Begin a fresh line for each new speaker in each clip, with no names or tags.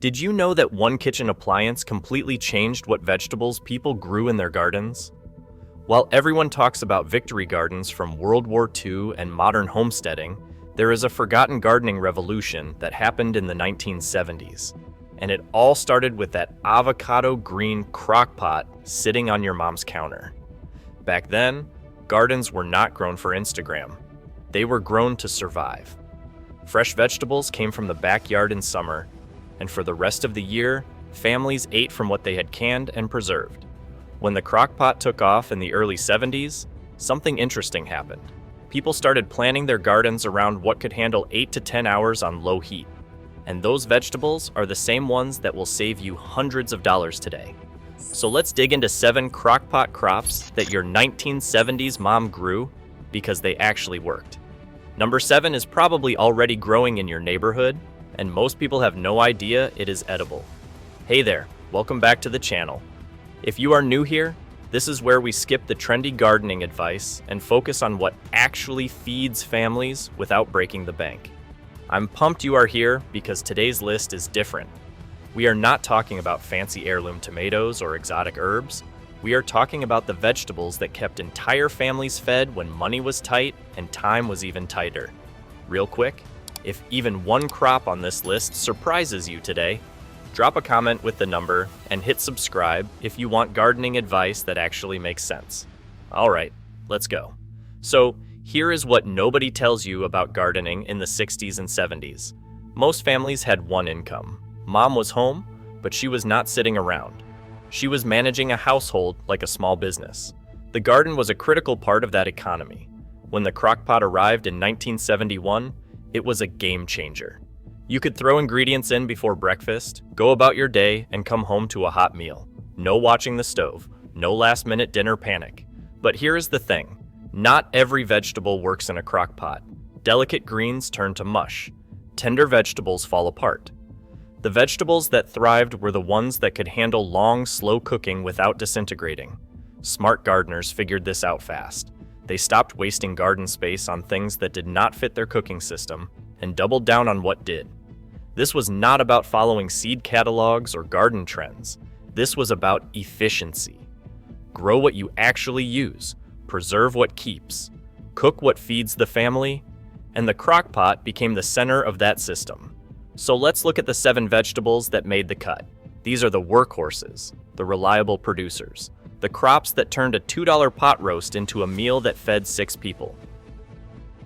Did you know that one kitchen appliance completely changed what vegetables people grew in their gardens? While everyone talks about victory gardens from World War II and modern homesteading, there is a forgotten gardening revolution that happened in the 1970s. And it all started with that avocado-green crockpot sitting on your mom's counter. Back then, gardens were not grown for Instagram. They were grown to survive. Fresh vegetables came from the backyard in summer, and for the rest of the year, families ate from what they had canned and preserved. When the crockpot took off in the early 70s, something interesting happened. People started planning their gardens around what could handle 8 to 10 hours on low heat. And those vegetables are the same ones that will save you hundreds of dollars today. So let's dig into 7 crockpot crops that your 1970s mom grew because they actually worked. Number 7 is probably already growing in your neighborhood, and most people have no idea it is edible. Hey there, welcome back to the channel. If you are new here, this is where we skip the trendy gardening advice and focus on what actually feeds families without breaking the bank. I'm pumped you are here because today's list is different. We are not talking about fancy heirloom tomatoes or exotic herbs. We are talking about the vegetables that kept entire families fed when money was tight and time was even tighter. Real quick, if even one crop on this list surprises you today, drop a comment with the number and hit subscribe if you want gardening advice that actually makes sense. All right, let's go. So, here is what nobody tells you about gardening in the 60s and 70s. Most families had one income. Mom was home, but she was not sitting around. She was managing a household like a small business. The garden was a critical part of that economy. When the crockpot arrived in 1971, it was a game changer. You could throw ingredients in before breakfast, go about your day, and come home to a hot meal. No watching the stove, no last-minute dinner panic. But here is the thing. Not every vegetable works in a crockpot. Delicate greens turn to mush. Tender vegetables fall apart. The vegetables that thrived were the ones that could handle long, slow cooking without disintegrating. Smart gardeners figured this out fast. They stopped wasting garden space on things that did not fit their cooking system and doubled down on what did. This was not about following seed catalogs or garden trends. This was about efficiency. Grow what you actually use. Preserve what keeps, cook what feeds the family, and the crockpot became the center of that system. So let's look at the 7 vegetables that made the cut. These are the workhorses, the reliable producers, the crops that turned a $2 pot roast into a meal that fed 6 people.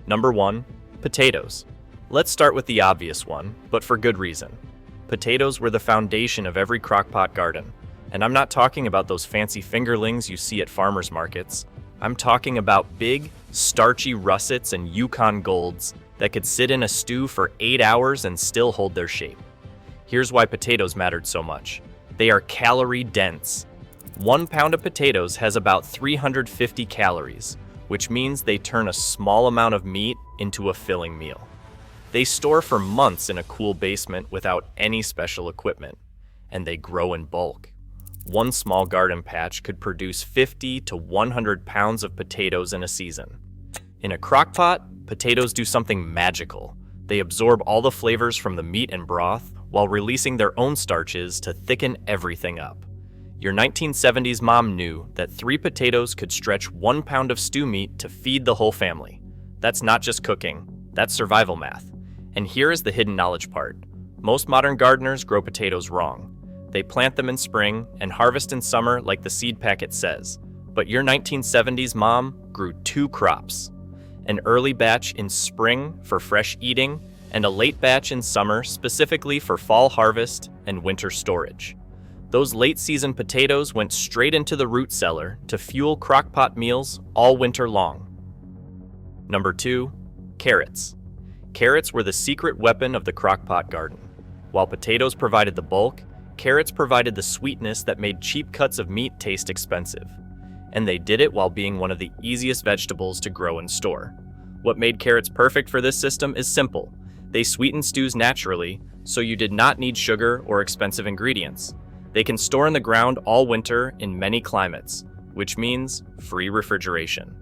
Number 1, potatoes. Let's start with the obvious one, but for good reason. Potatoes were the foundation of every crockpot garden, and I'm not talking about those fancy fingerlings you see at farmers markets. I'm talking about big, starchy russets and Yukon Golds that could sit in a stew for 8 hours and still hold their shape. Here's why potatoes mattered so much. They are calorie dense. 1 pound of potatoes has about 350 calories, which means they turn a small amount of meat into a filling meal. They store for months in a cool basement without any special equipment, and they grow in bulk. 1 small garden patch could produce 50 to 100 pounds of potatoes in a season. In a crockpot, potatoes do something magical. They absorb all the flavors from the meat and broth while releasing their own starches to thicken everything up. Your 1970s mom knew that 3 potatoes could stretch 1 pound of stew meat to feed the whole family. That's not just cooking, that's survival math. And here is the hidden knowledge part. Most modern gardeners grow potatoes wrong. They plant them in spring and harvest in summer like the seed packet says. But your 1970s mom grew 2 crops. An early batch in spring for fresh eating, and a late batch in summer specifically for fall harvest and winter storage. Those late-season potatoes went straight into the root cellar to fuel crockpot meals all winter long. Number 2, carrots. Carrots were the secret weapon of the crockpot garden. While potatoes provided the bulk, carrots provided the sweetness that made cheap cuts of meat taste expensive. And they did it while being one of the easiest vegetables to grow and store. What made carrots perfect for this system is simple. They sweeten stews naturally, so you did not need sugar or expensive ingredients. They can store in the ground all winter in many climates, which means free refrigeration.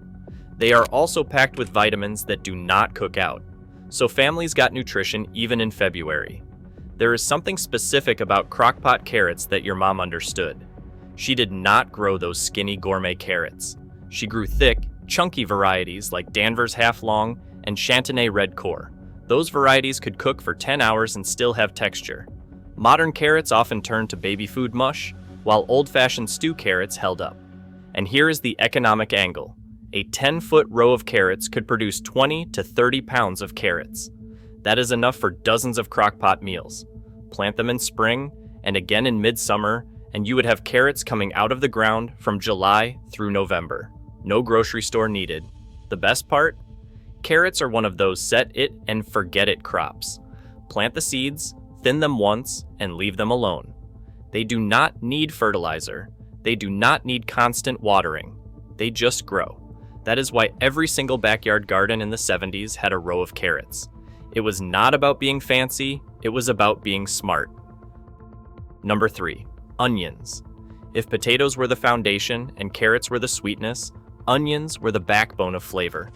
They are also packed with vitamins that do not cook out, so families got nutrition even in February. There is something specific about crockpot carrots that your mom understood. She did not grow those skinny gourmet carrots. She grew thick, chunky varieties like Danvers half-long and Chantenay red core. Those varieties could cook for 10 hours and still have texture. Modern carrots often turn to baby food mush, while old-fashioned stew carrots held up. And here is the economic angle. A 10-foot row of carrots could produce 20 to 30 pounds of carrots. That is enough for dozens of crockpot meals. Plant them in spring and again in midsummer, and you would have carrots coming out of the ground from July through November. No grocery store needed. The best part? Carrots are one of those set it and forget it crops. Plant the seeds, thin them once, and leave them alone. They do not need fertilizer. They do not need constant watering. They just grow. That is why every single backyard garden in the 70s had a row of carrots. It was not about being fancy, it was about being smart. Number 3, onions. If potatoes were the foundation and carrots were the sweetness, onions were the backbone of flavor.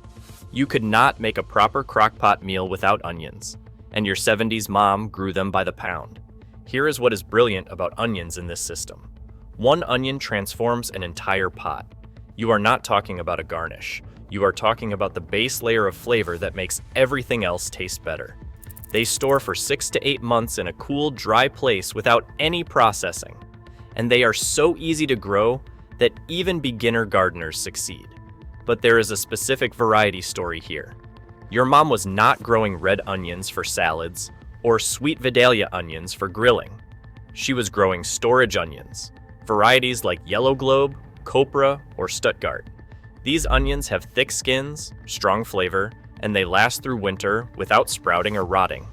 You could not make a proper crockpot meal without onions, and your 70s mom grew them by the pound. Here is what is brilliant about onions in this system. One onion transforms an entire pot. You are not talking about a garnish. You are talking about the base layer of flavor that makes everything else taste better. They store for 6 to 8 months in a cool, dry place without any processing. And they are so easy to grow that even beginner gardeners succeed. But there is a specific variety story here. Your mom was not growing red onions for salads or sweet Vidalia onions for grilling. She was growing storage onions, varieties like Yellow Globe, Copra, or Stuttgart. These onions have thick skins, strong flavor, and they last through winter without sprouting or rotting.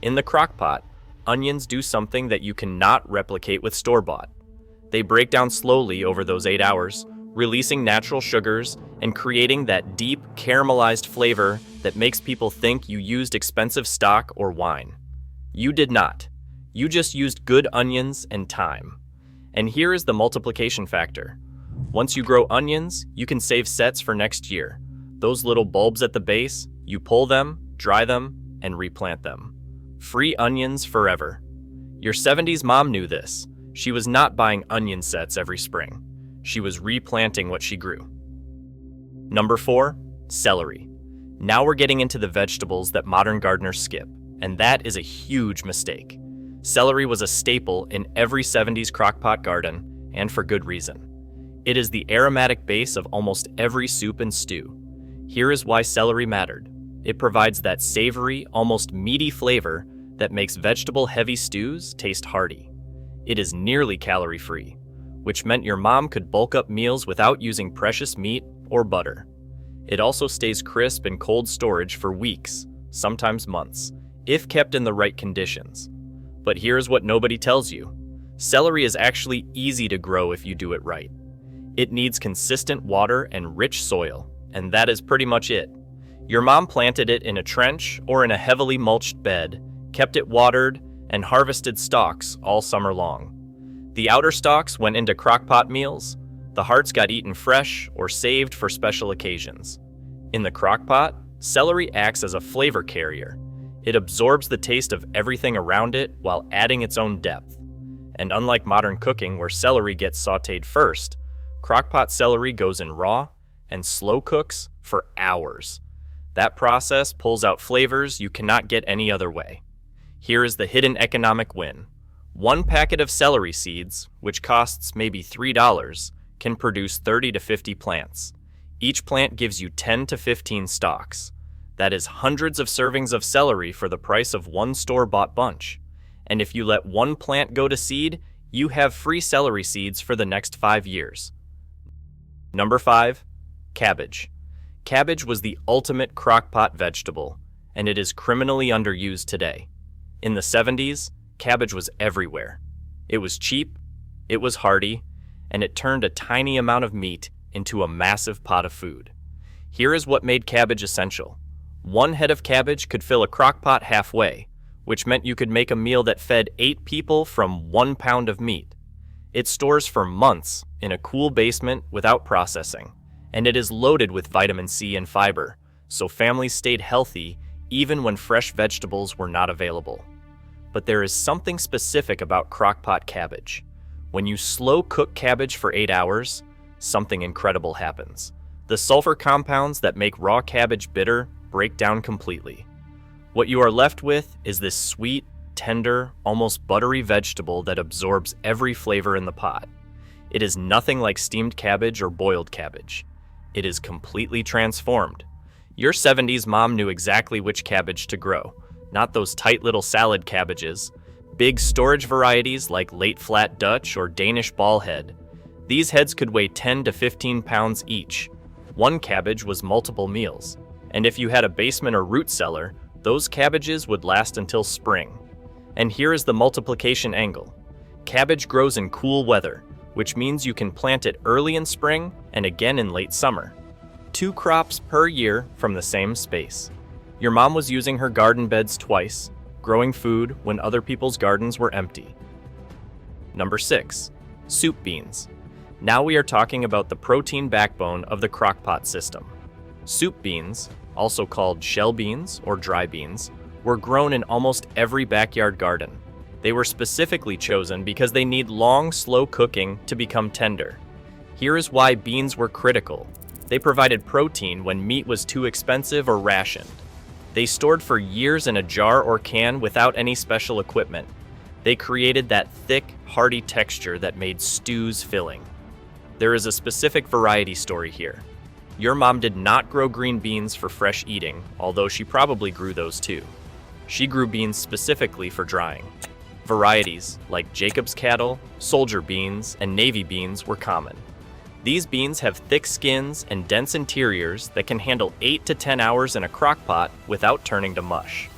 In the crockpot, onions do something that you cannot replicate with store-bought. They break down slowly over those 8 hours, releasing natural sugars and creating that deep, caramelized flavor that makes people think you used expensive stock or wine. You did not. You just used good onions and time. And here is the multiplication factor. Once you grow onions, you can save sets for next year. Those little bulbs at the base, you pull them, dry them, and replant them. Free onions forever. Your 70s mom knew this. She was not buying onion sets every spring. She was replanting what she grew. Number 4, celery. Now we're getting into the vegetables that modern gardeners skip, and that is a huge mistake. Celery was a staple in every 70s crockpot garden, and for good reason. It is the aromatic base of almost every soup and stew. Here is why celery mattered. It provides that savory, almost meaty flavor that makes vegetable-heavy stews taste hearty. It is nearly calorie-free, which meant your mom could bulk up meals without using precious meat or butter. It also stays crisp in cold storage for weeks, sometimes months, if kept in the right conditions. But here's what nobody tells you. Celery is actually easy to grow if you do it right. It needs consistent water and rich soil, and that is pretty much it. Your mom planted it in a trench or in a heavily mulched bed, kept it watered, and harvested stalks all summer long. The outer stalks went into crockpot meals. The hearts got eaten fresh or saved for special occasions. In the crockpot, celery acts as a flavor carrier. It absorbs the taste of everything around it while adding its own depth. And unlike modern cooking where celery gets sautéed first, crockpot celery goes in raw and slow cooks for hours. That process pulls out flavors you cannot get any other way. Here is the hidden economic win. One packet of celery seeds, which costs maybe $3, can produce 30 to 50 plants. Each plant gives you 10 to 15 stalks. That is hundreds of servings of celery for the price of one store-bought bunch. And if you let one plant go to seed, you have free celery seeds for the next 5 years. Number 5, cabbage. Cabbage was the ultimate crockpot vegetable, and it is criminally underused today. In the 70s, cabbage was everywhere. It was cheap, it was hearty, and it turned a tiny amount of meat into a massive pot of food. Here is what made cabbage essential. One head of cabbage could fill a crockpot halfway, which meant you could make a meal that fed 8 people from 1 pound of meat. It stores for months in a cool basement without processing, and it is loaded with vitamin C and fiber, so families stayed healthy even when fresh vegetables were not available. but there is something specific about crockpot cabbage. When you slow cook cabbage for 8 hours, something incredible happens. The sulfur compounds that make raw cabbage bitter break down completely. What you are left with is this sweet, tender, almost buttery vegetable that absorbs every flavor in the pot. It is nothing like steamed cabbage or boiled cabbage. It is completely transformed. Your 70s mom knew exactly which cabbage to grow, not those tight little salad cabbages. Big storage varieties like late flat Dutch or Danish ballhead. These heads could weigh 10 to 15 pounds each. One cabbage was multiple meals. And if you had a basement or root cellar, those cabbages would last until spring. And here is the multiplication angle. Cabbage grows in cool weather, which means you can plant it early in spring and again in late summer. 2 crops per year from the same space. Your mom was using her garden beds twice, growing food when other people's gardens were empty. Number 6. Soup beans. Now we are talking about the protein backbone of the crockpot system. Soup beans, also called shell beans or dry beans, were grown in almost every backyard garden. They were specifically chosen because they need long, slow cooking to become tender. Here is why beans were critical. They provided protein when meat was too expensive or rationed. They stored for years in a jar or can without any special equipment. They created that thick, hearty texture that made stews filling. There is a specific variety story here. Your mom did not grow green beans for fresh eating, although she probably grew those too. She grew beans specifically for drying. Varieties like Jacob's cattle, soldier beans, and navy beans were common. These beans have thick skins and dense interiors that can handle 8 to 10 hours in a crockpot without turning to mush.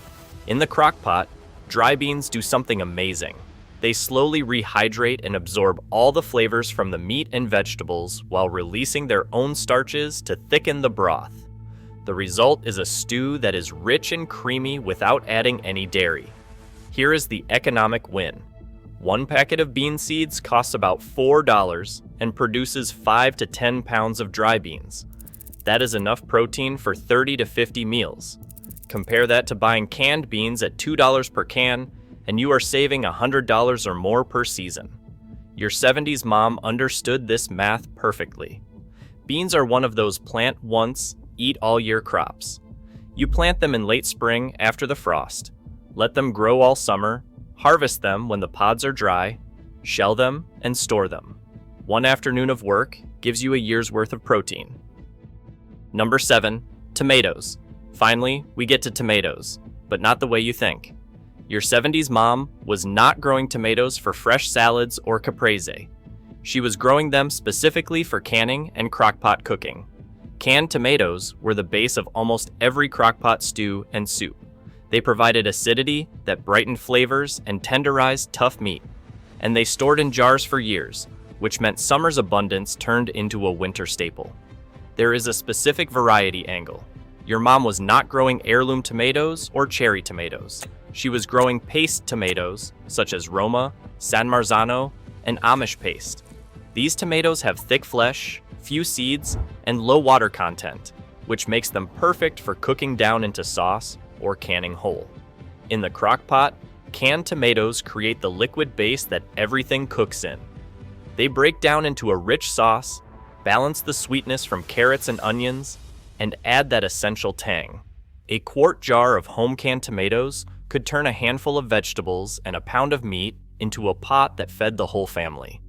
In the crockpot, dry beans do something amazing. They slowly rehydrate and absorb all the flavors from the meat and vegetables while releasing their own starches to thicken the broth. The result is a stew that is rich and creamy without adding any dairy. Here is the economic win. 1 packet of bean seeds costs about $4 and produces 5 to 10 pounds of dry beans. That is enough protein for 30 to 50 meals. Compare that to buying canned beans at $2 per can, and you are saving $100 or more per season. Your 70s mom understood this math perfectly. Beans are one of those plant once, eat all year crops. You plant them in late spring after the frost, let them grow all summer, harvest them when the pods are dry, shell them, and store them. 1 afternoon of work gives you a year's worth of protein. Number 7, tomatoes. Finally, we get to tomatoes, but not the way you think. Your 70s mom was not growing tomatoes for fresh salads or caprese. She was growing them specifically for canning and crockpot cooking. Canned tomatoes were the base of almost every crockpot stew and soup. They provided acidity that brightened flavors and tenderized tough meat. And they stored in jars for years, which meant summer's abundance turned into a winter staple. There is a specific variety angle. Your mom was not growing heirloom tomatoes or cherry tomatoes. She was growing paste tomatoes, such as Roma, San Marzano, and Amish paste. These tomatoes have thick flesh, few seeds, and low water content, which makes them perfect for cooking down into sauce or canning whole. In the crockpot, canned tomatoes create the liquid base that everything cooks in. They break down into a rich sauce, balance the sweetness from carrots and onions, and add that essential tang. A quart jar of home-canned tomatoes could turn a handful of vegetables and a pound of meat into a pot that fed the whole family.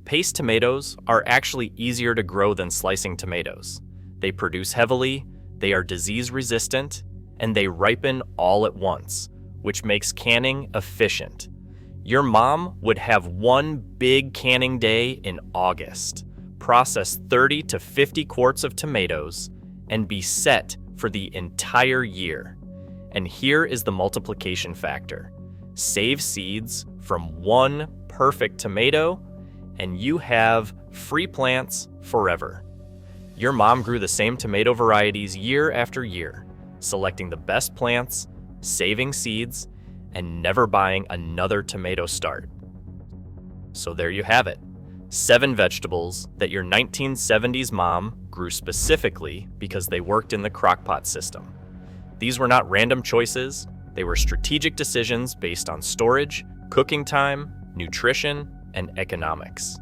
Paste tomatoes are actually easier to grow than slicing tomatoes. They produce heavily, they are disease-resistant, and they ripen all at once, which makes canning efficient. Your mom would have one big canning day in August, process 30 to 50 quarts of tomatoes, and be set for the entire year. And here is the multiplication factor. Save seeds from 1 perfect tomato, and you have free plants forever. Your mom grew the same tomato varieties year after year, selecting the best plants, saving seeds, and never buying another tomato start. So there you have it. 7 vegetables that your 1970s mom grew specifically because they worked in the crockpot system. These were not random choices, They were strategic decisions based on storage, cooking time, nutrition, and economics.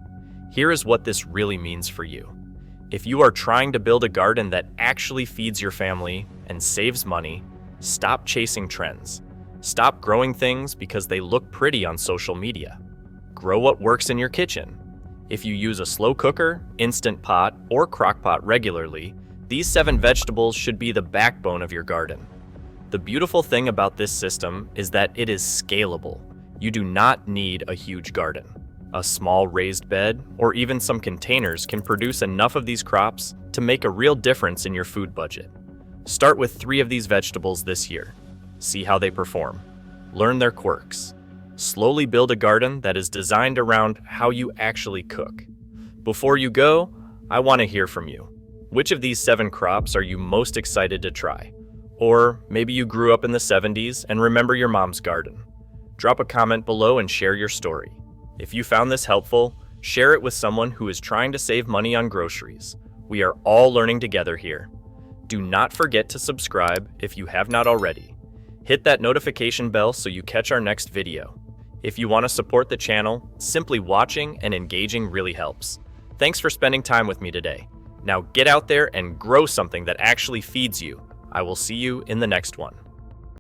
Here is what this really means for you. If you are trying to build a garden that actually feeds your family and saves money, stop chasing trends. Stop growing things because they look pretty on social media. Grow what works in your kitchen. If you use a slow cooker, instant pot, or crockpot regularly, these 7 vegetables should be the backbone of your garden. The beautiful thing about this system is that it is scalable. You do not need a huge garden. A small raised bed, or even some containers can produce enough of these crops to make a real difference in your food budget. Start with 3 of these vegetables this year. See how they perform. Learn their quirks. Slowly build a garden that is designed around how you actually cook. Before you go, I want to hear from you. Which of these 7 crops are you most excited to try? Or maybe you grew up in the 70s and remember your mom's garden. Drop a comment below and share your story. If you found this helpful, share it with someone who is trying to save money on groceries. We are all learning together here. Do not forget to subscribe if you have not already. Hit that notification bell so you catch our next video. If you want to support the channel, simply watching and engaging really helps. Thanks for spending time with me today. Now get out there and grow something that actually feeds you. I will see you in the next one.